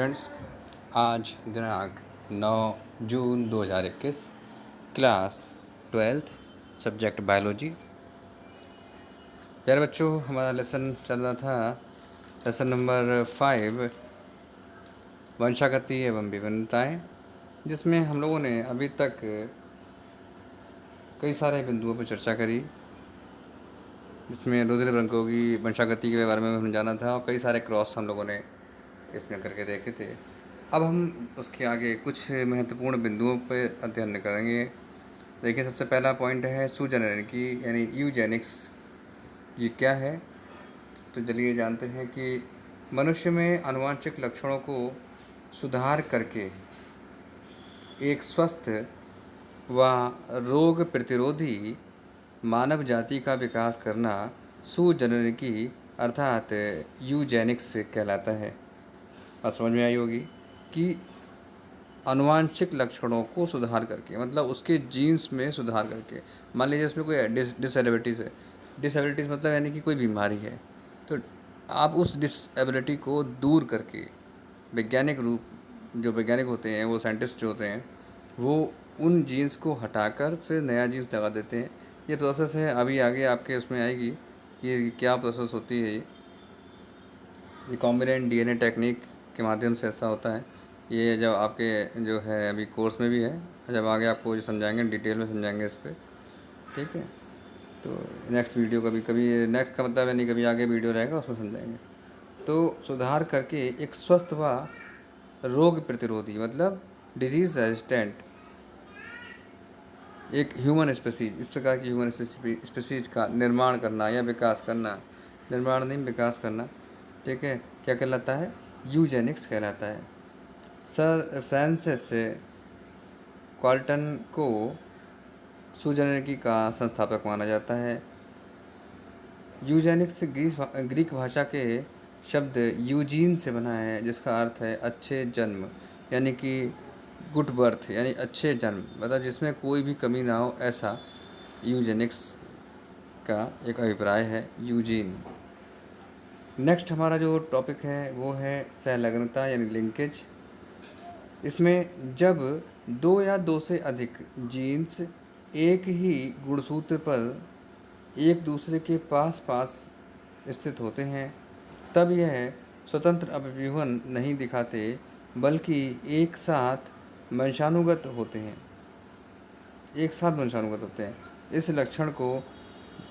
Friends, आज दिनांक 9 जून 2021, class 12th, subject biology. प्यारे बच्चों, हमारा लेसन चल रहा था, लेसन नंबर 5, वंशागति एवं विभिन्नताएं, जिसमें हम लोगों ने अभी तक कई सारे बिंदुओं पर चर्चा करी, जिसमें रुधिर वृक्कों की वंशागति के बारे में हमने जाना था और कई सारे क्रॉस हम लोगों ने इसमें करके देखे थे। अब हम उसके आगे कुछ महत्वपूर्ण बिंदुओं पर अध्ययन करेंगे। देखिए, सबसे पहला पॉइंट है सुजेनेरिकी यानी यूजेनिक्स। ये क्या है? तो चलिए जानते हैं कि मनुष्य में आनुवंशिक लक्षणों को सुधार करके एक स्वस्थ व रोग प्रतिरोधी मानव जाति का विकास करना सुजेनेरिकी अर्थात यूजेनिक्स कहलाता है। और समझ में आई होगी कि आनुवंशिक लक्षणों को सुधार करके मतलब उसके जीन्स में सुधार करके, मान लीजिए उसमें कोई डिसेबिलिटीज़ है, डिसेबिलिटीज़ मतलब यानी कि कोई बीमारी है, तो आप उस डिसेबिलिटी को दूर करके वैज्ञानिक रूप, जो वैज्ञानिक होते हैं, वो साइंटिस्ट जो होते हैं, वो उन जीन्स को हटाकर फिर नया जीन्स लगा देते हैं। ये प्रोसेस है, अभी आगे आपके उसमें आएगी कि क्या प्रोसेस होती है। ये रिकॉम्बिनेंट डीएनए टेक्निक के माध्यम से ऐसा होता है। ये जब आपके जो है अभी कोर्स में भी है, जब आगे आपको जो समझाएंगे, डिटेल में समझाएंगे इस पर, ठीक है। तो नेक्स्ट वीडियो कभी नेक्स्ट का मतलब है नहीं, कभी आगे वीडियो रहेगा उसमें समझाएंगे। तो सुधार करके एक स्वस्थ व रोग प्रतिरोधी मतलब डिजीज़ रेजिस्टेंट एक ह्यूमन स्पीसीज, इस प्रकार की ह्यूमन स्पीसीज का निर्माण करना या विकास करना, निर्माण नहीं विकास करना, ठीक है, क्या कहलाता है? यूजेनिक्स कहलाता है। सर फ्रांसिस क्वाल्टन को सुजेनेरिकी का संस्थापक माना जाता है। यूजेनिक्स ग्रीक भाषा के शब्द यूजीन से बना है, जिसका अर्थ है अच्छे जन्म, यानी कि गुड बर्थ, यानी अच्छे जन्म, मतलब जिसमें कोई भी कमी ना हो, ऐसा यूजेनिक्स का एक अभिप्राय है, यूजीन। नेक्स्ट हमारा जो टॉपिक है वो है सहलग्नता यानी लिंकेज। इसमें जब दो या दो से अधिक जीन्स एक ही गुणसूत्र पर एक दूसरे के पास पास स्थित होते हैं, तब यह स्वतंत्र अभिव्यूहन नहीं दिखाते, बल्कि एक साथ वंशानुगत होते हैं, एक साथ वंशानुगत होते हैं। इस लक्षण को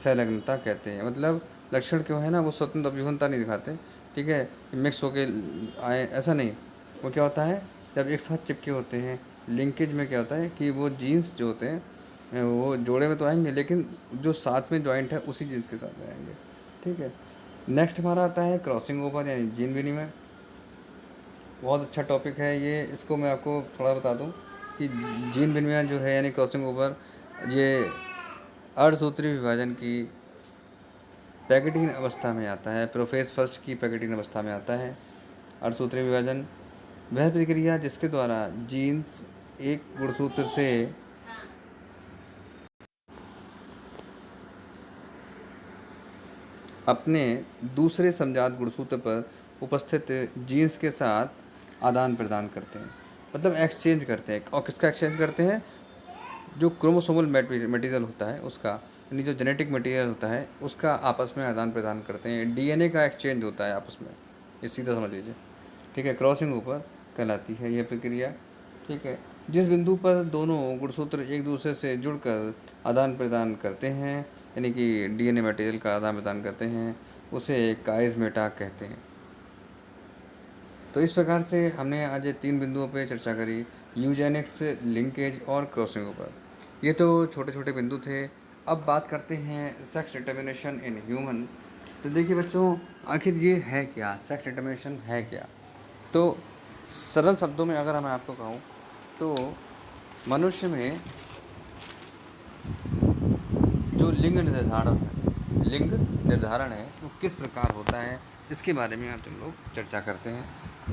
संलग्नता कहते हैं। मतलब लक्षण क्यों है ना, वो स्वतंत्र अभिव्यंता नहीं दिखाते, ठीक है, मिक्स होके आए, ऐसा नहीं। वो क्या होता है, जब एक साथ चिपके होते हैं, लिंकेज में क्या होता है कि वो जीन्स जो होते हैं वो जोड़े में तो आएंगे, लेकिन जो साथ में जॉइंट है उसी जीन्स के साथ में आएंगे, ठीक है। नेक्स्ट हमारा आता है क्रॉसिंग ओवर यानी जीन विनिमय। बहुत अच्छा टॉपिक है ये, इसको मैं आपको थोड़ा बता दूं कि जीन विनिमय जो है यानी क्रॉसिंग ओवर, ये अर्धसूत्री विभाजन की पैकेटिंग अवस्था में आता है, प्रोफेज फर्स्ट की पैकेटिंग अवस्था में आता है। अर्धसूत्री विभाजन वह प्रक्रिया जिसके द्वारा जीन्स एक गुणसूत्र से अपने दूसरे समजात गुणसूत्र पर उपस्थित जीन्स के साथ आदान प्रदान करते हैं, मतलब एक्सचेंज करते हैं। और किसका एक्सचेंज करते हैं? जो क्रोमोसोमल मटेरियल होता है उसका, यानी जो जेनेटिक मटेरियल होता है उसका आपस में आदान प्रदान करते हैं। डीएनए का एक्सचेंज होता है आपस में, ये सीधा समझ लीजिए, ठीक है। क्रॉसिंग ओवर कहलाती है यह प्रक्रिया, ठीक है। जिस बिंदु पर दोनों गुणसूत्र एक दूसरे से जुड़कर आदान प्रदान करते हैं, यानी कि डीएनए मटेरियल का आदान प्रदान करते हैं, उसे काइज़मेटा कहते हैं। तो इस प्रकार से हमने आज 3 बिंदुओं पर चर्चा करी, यूजेनिक्स, लिंकेज और क्रॉसिंग ओवर। ये तो छोटे छोटे बिंदु थे। अब बात करते हैं सेक्स डिटर्मिनेशन इन ह्यूमन। तो देखिए बच्चों, आखिर ये है क्या, सेक्स डिटर्मिनेशन है क्या? तो सरल शब्दों में अगर मैं आपको कहूँ तो मनुष्य में जो लिंग निर्धारण है वो किस प्रकार होता है, इसके बारे में आज हम लोग चर्चा करते हैं।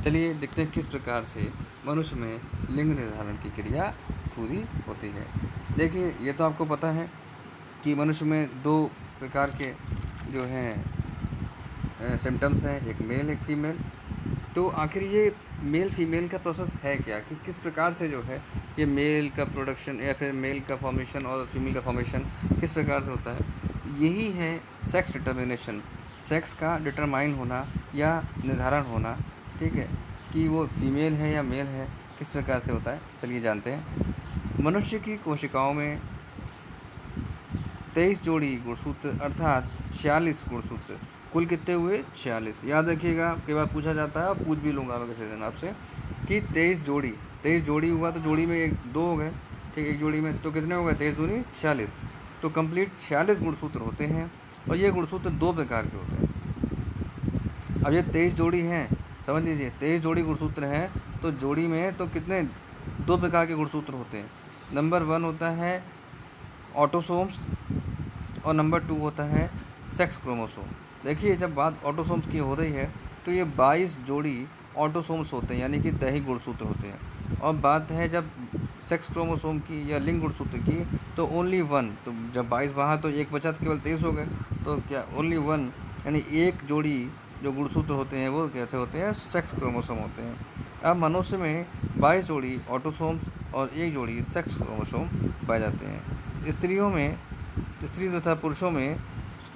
चलिए देखते हैं किस प्रकार से मनुष्य में लिंग निर्धारण की क्रिया पूरी होती है। देखिए, ये तो आपको पता है कि मनुष्य में 2 प्रकार के जो हैं सिम्टम्स हैं, एक मेल एक फीमेल। तो आखिर ये मेल फीमेल का प्रोसेस है क्या, कि किस प्रकार से जो है ये मेल का प्रोडक्शन या फिर मेल का फॉर्मेशन और फीमेल का फॉर्मेशन किस प्रकार से होता है। यही है सेक्स डिटर्मिनेशन, सेक्स का डिटरमाइन होना या निर्धारण होना, ठीक है, कि वो फीमेल है या मेल है, किस प्रकार से होता है। चलिए जानते हैं। मनुष्य की कोशिकाओं में 23 जोड़ी गुणसूत्र अर्थात 46 गुणसूत्र, कुल कितने हुए 46। याद रखिएगा, कई बार पूछा जाता है और पूछ भी लूँगा मैं किसी दिन आपसे कि 23 जोड़ी हुआ तो जोड़ी में एक दो हो गए, ठीक, एक जोड़ी में तो कितने हो गए, 23 दूनी 46, तो कंप्लीट 46 गुणसूत्र होते हैं। और ये गुणसूत्र दो प्रकार के होते हैं। अब ये 23 जोड़ी हैं, समझ लीजिए 23 जोड़ी गुणसूत्र हैं, तो जोड़ी में तो कितने, दो प्रकार के गुणसूत्र होते हैं। नंबर 1 होता है ऑटोसोम्स और नंबर 2 होता है सेक्स क्रोमोसोम। देखिए जब बात ऑटोसोम्स की हो रही है तो ये 22 जोड़ी ऑटोसोम्स होते हैं, यानी कि दैहिक गुणसूत्र होते हैं। और बात है जब सेक्स क्रोमोसोम की या लिंग गुणसूत्र की, तो ओनली वन, तो जब 22 वहाँ तो एक बचा तो केवल 23 हो गए, तो क्या ओनली वन, यानी एक जोड़ी जो गुणसूत्र होते हैं वो कैसे होते हैं, सेक्स क्रोमोसोम होते हैं। अब मनुष्य में 22 जोड़ी ऑटोसोम्स और एक जोड़ी सेक्स क्रोमोसोम पाए जाते हैं। स्त्री तथा पुरुषों में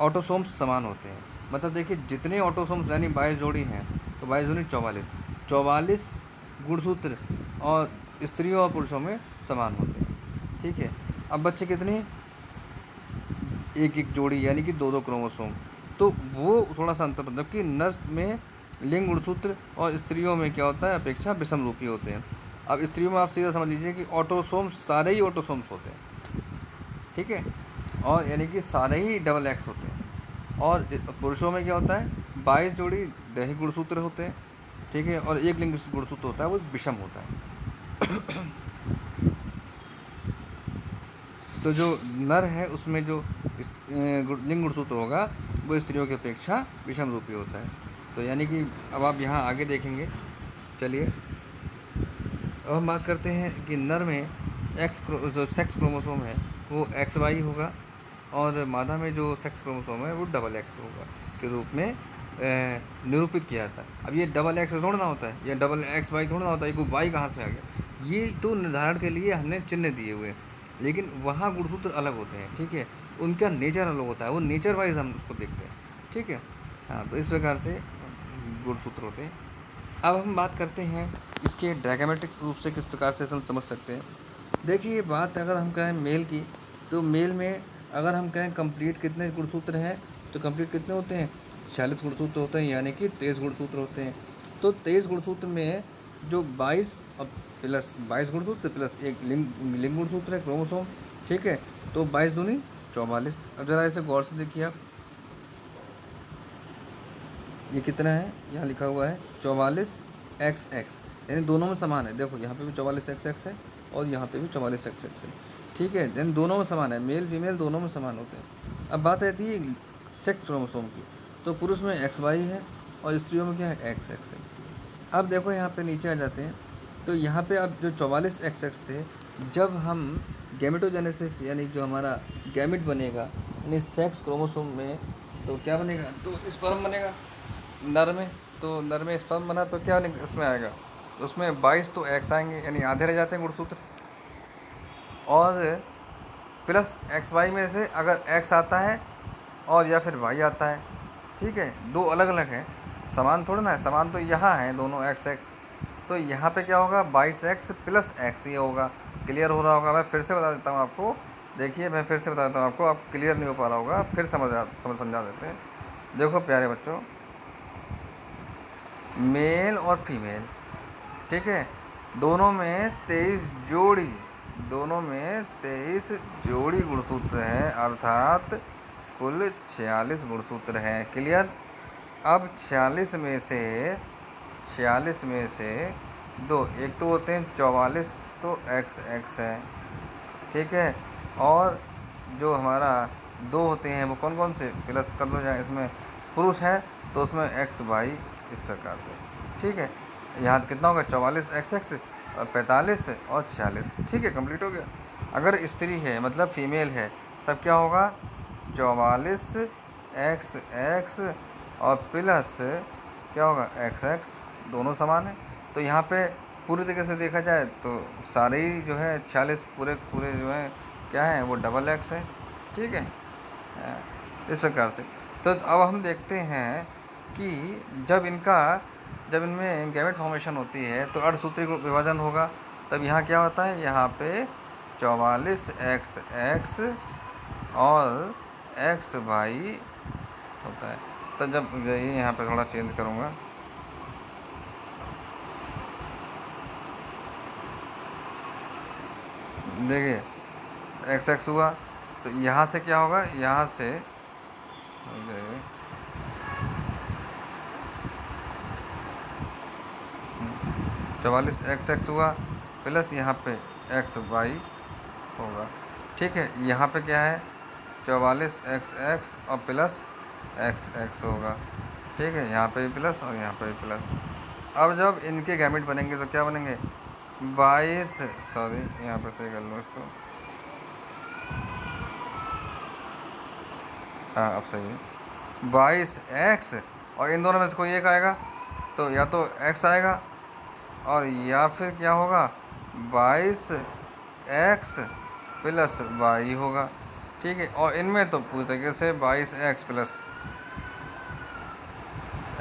ऑटोसोम्स समान होते हैं। मतलब देखिए जितने ऑटोसोम्स यानी 22 जोड़ी हैं, तो 22 दूनी 44 गुणसूत्र और स्त्रियों और पुरुषों में समान होते हैं, ठीक है। अब बच्चे कितने, एक एक जोड़ी यानी कि दो दो क्रोमोसोम, तो वो थोड़ा सा अंतर, मतलब कि नर में लिंग गुणसूत्र और स्त्रियों में क्या होता है, अपेक्षा विषम रूपी होते हैं। अब स्त्रियों में आप सीधा समझ लीजिए कि ऑटोसोम्स सारे ही ऑटोसोम्स होते हैं, ठीक है, और यानी कि सारे ही डबल एक्स होते हैं। और पुरुषों में क्या होता है, 22 जोड़ी दैहिक गुणसूत्र होते हैं, ठीक है, और एक लिंग गुणसूत्र होता है, वो विषम होता है। तो जो नर है उसमें जो लिंग गुणसूत्र होगा वो स्त्रियों की अपेक्षा विषम रूपी होता है। तो यानी कि अब आप यहाँ आगे देखेंगे। चलिए अब हम बात करते हैं कि नर में जो सेक्स क्रोमोसोम है वो एक्स वाई होगा, और मादा में जो सेक्स क्रोमोसोम है वो डबल एक्स होगा के रूप में निरूपित किया जाता है। अब ये डबल एक्स थोड़ा ना होता है, या डबल एक्स वाई थोड़ा ना होता है, ये वाई कहाँ से आ गया, ये तो निर्धारण के लिए हमने चिन्ह दिए हुए हैं, लेकिन वहाँ गुणसूत्र अलग होते हैं, ठीक है, उनका नेचर अलग होता है, वो नेचर वाइज हम उसको देखते हैं, ठीक है। हाँ, तो इस प्रकार से गुणसूत्र होते हैं। अब हम बात करते हैं इसके डायग्रामेट्रिक रूप से किस प्रकार से हम समझ सकते हैं। देखिए बात अगर हम कहें मेल की, तो मेल में अगर हम कहें कंप्लीट कितने गुणसूत्र हैं, तो कंप्लीट कितने होते हैं, 46 गुणसूत्र होते हैं, यानी कि 23 गुणसूत्र होते हैं। तो 23 गुणसूत्र में जो 22 और प्लस 22 गुणसूत्र प्लस एक लिंग गुणसूत्र है क्रोमोसोम, ठीक है, तो 22 दूनी 44। अब ज़रा इसे गौर से देखिए आप, ये कितना है, यहाँ लिखा हुआ है 44 एक्स एक्स, यानी दोनों में समान है। देखो यहाँ पे भी 44 एक्स एक्स है और यहाँ पे भी 44 एक्स एक्स है, ठीक है, यानी दोनों में समान है, मेल फीमेल दोनों में समान होते हैं। अब बात रहती है सेक्स क्रोमोसोम की, तो पुरुष में एक्स वाई है और स्त्रियों में क्या है, एक्स एक्स है। अब देखो यहाँ पे नीचे आ जाते हैं, तो यहाँ पे अब जो 44 एक्स एक्स थे, जब हम गैमेटोजेनेसिस यानी जो हमारा गैमेट बनेगा यानी सेक्स क्रोमोसोम में, तो क्या बनेगा, तो स्पर्म बनेगा नर में, तो नर में स्पर्म बना तो क्या उसमें आएगा, उसमें 22 तो एक्स आएंगे, यानी आधे रह जाते हैं गुणसूत्र, और प्लस एक्स वाई में से अगर एक्स आता है और या फिर वाई आता है, ठीक है, दो अलग अलग हैं, समान थोड़ा ना है, समान तो यहाँ है दोनों एक्स एक्स, तो यहाँ पे क्या होगा 22 एक्स प्लस एक्स ये होगा। क्लियर हो रहा होगा, मैं फिर से बता देता हूँ आपको, देखिए मैं फिर से बता देता हूँ आपको, आप क्लियर नहीं हो पा रहा होगा, फिर समझा देते हैं। देखो प्यारे बच्चों, मेल और फीमेल, ठीक है, दोनों में 23 जोड़ी गुणसूत्र हैं, अर्थात कुल 46 गुणसूत्र हैं। क्लियर। अब 46 में से दो, एक तो होते हैं 44, तो एक्स एक्स है, ठीक है, और जो हमारा दो होते हैं वो कौन कौन से, प्लस कर लो जाए, इसमें पुरुष है तो उसमें एक्स वाई, इस प्रकार से, ठीक है। यहाँ कितना होगा 44 एक्स एक्स और 45 और 46, ठीक है, कंप्लीट हो गया। अगर स्त्री है मतलब फीमेल है, तब क्या होगा 44 एक्स एक्स और प्लस क्या होगा एक्स एक्स, दोनों समान है, तो यहाँ पे पूरी तरीके से देखा जाए तो सारे ही जो है 46 पूरे पूरे जो है क्या है, वो डबल एक्स है। ठीक है, इस प्रकार से। तो अब हम देखते हैं कि जब इनमें गैमेट फॉर्मेशन होती है तो अर्धसूत्रीय विभाजन होगा। तब यहाँ क्या होता है, यहाँ पे 44XX और XY होता है। तो जब ये यहाँ पे थोड़ा चेंज करूँगा, देखिए XX हुआ, तो यहाँ से क्या होगा, यहाँ से 44XX हुआ प्लस यहाँ पे XY होगा। ठीक है, यहाँ पे क्या है 44XX और प्लस XX होगा। ठीक है, यहाँ पे भी प्लस और यहाँ पे भी प्लस। अब जब इनके गैमेट बनेंगे तो क्या बनेंगे, 22, सॉरी यहाँ पे सही कर लो इसको, हाँ अब सही है, 22X और इन दोनों में से कोई एक आएगा, तो या तो X आएगा और या फिर क्या होगा 22X प्लस Y होगा। ठीक है, और इनमें तो पूरी तरीके से 22X प्लस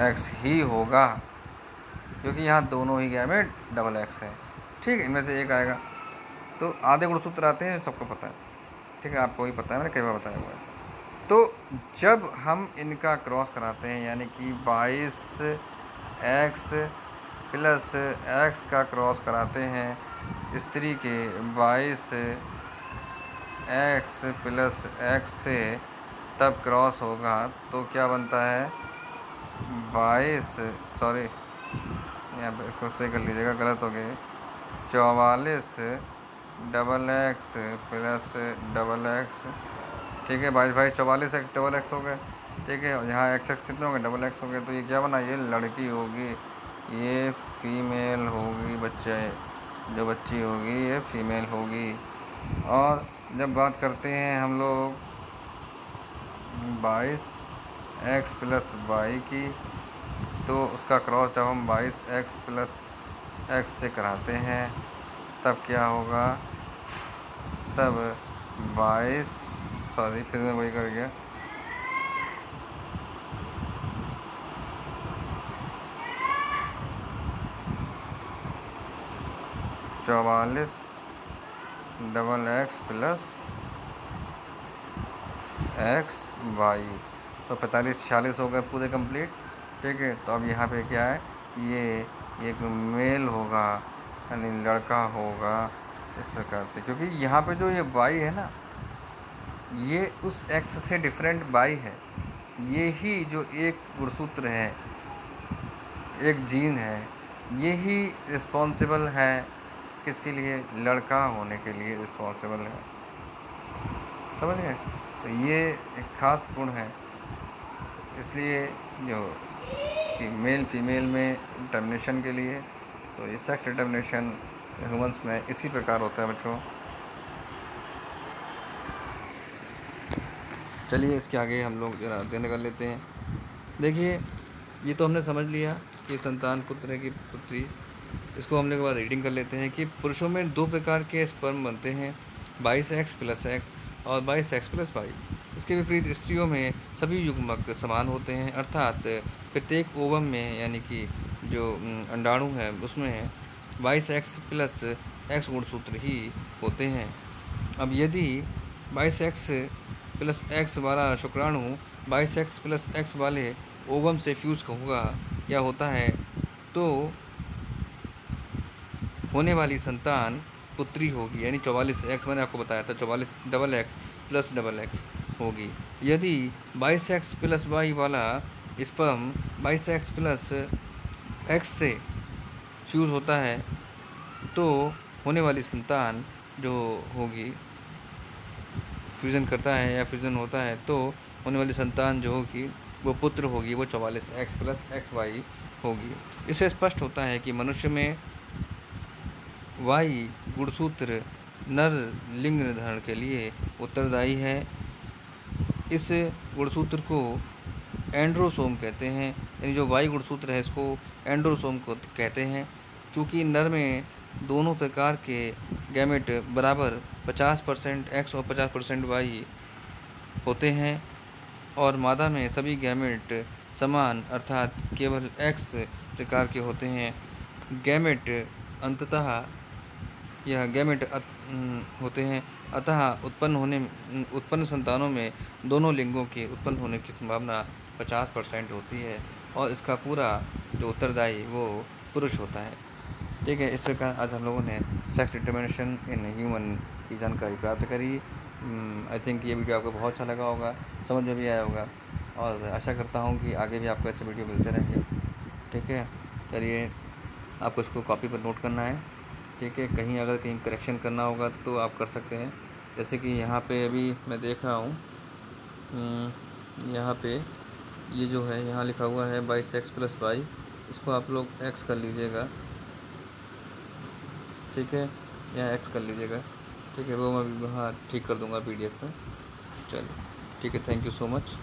X ही होगा, क्योंकि यहाँ दोनों ही गैमेट डबल X है। ठीक है, इनमें से एक आएगा। तो आधे गुणसूत्र आते हैं, सबको पता है। ठीक है, आपको ही पता है, मैंने कई बार बताया हुआ है। तो जब हम इनका क्रॉस कराते हैं, यानी कि 22X प्लस X का क्रॉस कराते हैं स्त्री के 22X प्लस X से, तब क्रॉस होगा तो क्या बनता है 22, सॉरी यहाँ पे खुद से कर लीजिएगा, गलत हो गई, 44 double X plus double X। ठीक है, 22 44X डबल X हो गए। ठीक है, और यहाँ XX कितने हो गए, डबल X हो गए। तो ये क्या बना, ये लड़की होगी, ये फीमेल होगी, जो बच्ची होगी ये फीमेल होगी। और जब बात करते हैं हम लोग 22X प्लस Y की, तो उसका क्रॉस जब हम 22X प्लस X से कराते हैं तब क्या होगा, तब 22, सॉरी फिर मैं वही कर गया, 44 डबल X प्लस XY, तो 45 46 हो गए पूरे कंप्लीट। ठीक है, तो अब यहाँ पे क्या है, ये एक मेल होगा, यानी लड़का होगा, इस प्रकार से। क्योंकि यहाँ पे जो ये Y है ना, ये उस X से डिफरेंट Y है। ये ही जो एक गुणसूत्र है, एक जीन है, ये ही रिस्पॉन्सिबल है किसके लिए, लड़का होने के लिए रिस्पॉन्सिबल है। समझ गए, तो ये एक ख़ास गुण है। इसलिए जो कि मेल फीमेल में डिटर्मिनेशन के लिए, तो ये सेक्स डिटर्मिनेशन ह्यूमंस में इसी प्रकार होता है बच्चों। चलिए इसके आगे हम लोग जरा अध्ययन कर लेते हैं। देखिए, ये तो हमने समझ लिया कि संतान पुत्र है कि पुत्री। इसको हमने के बाद रीडिंग कर लेते हैं कि पुरुषों में 2 प्रकार के स्पर्म बनते हैं, 22X प्लस X और 22X प्लस Y। इसके विपरीत स्त्रियों में सभी युग्मक समान होते हैं, अर्थात प्रत्येक ओवम में, यानी कि जो अंडाणु है उसमें 22X प्लस X गुणसूत्र ही होते हैं। अब यदि 22X प्लस X वाला शुक्राणु 22X प्लस X वाले ओवम से फ्यूज होगा या होता है, तो होने वाली संतान पुत्री होगी, यानी 44X, मैंने आपको बताया था 44 double X plus double X होगी। यदि 22X प्लस Y वाला स्पर्म 22X प्लस X से फ्यूज होता है, तो होने वाली संतान जो होगी, फ्यूज़न करता है या फ्यूज़न होता है, तो होने वाली संतान जो होगी वो पुत्र होगी, वो 44X प्लस XY होगी। इससे स्पष्ट होता है कि मनुष्य में Y गुणसूत्र नर लिंग निर्धारण के लिए उत्तरदायी है। इस गुणसूत्र को एंड्रोसोम कहते हैं, यानी जो Y गुणसूत्र है इसको एंड्रोसोम को कहते हैं। चूँकि नर में दोनों प्रकार के गैमेट बराबर 50% एक्स और 50% वाई होते हैं और मादा में सभी गैमेट समान अर्थात केवल एक्स प्रकार के होते हैं। गैमेट अंततः यह गैमेट होते हैं, अतः उत्पन्न संतानों में दोनों लिंगों के उत्पन्न होने की संभावना 50% होती है और इसका पूरा जो उत्तरदायी वो पुरुष होता है। ठीक है, इस प्रकार आज हम लोगों ने सेक्स डिटर्मिनेशन इन ह्यूमन की जानकारी प्राप्त करी। आई थिंक ये वीडियो आपको बहुत अच्छा लगा होगा, समझ में भी आया होगा और आशा करता हूँ कि आगे भी आपको ऐसे वीडियो मिलते रहेंगे। ठीक है, चलिए आपको इसको कॉपी पर नोट करना है। ठीक है, अगर कहीं करेक्शन करना होगा तो आप कर सकते हैं। जैसे कि यहाँ पे अभी मैं देख रहा हूँ, यहाँ पे ये जो है यहाँ लिखा हुआ है 22x + y, इसको आप लोग x कर लीजिएगा। ठीक है, यहाँ x कर लीजिएगा। ठीक है, वो मैं वहाँ ठीक कर दूँगा PDF में। चलिए ठीक है, थैंक यू सो मच।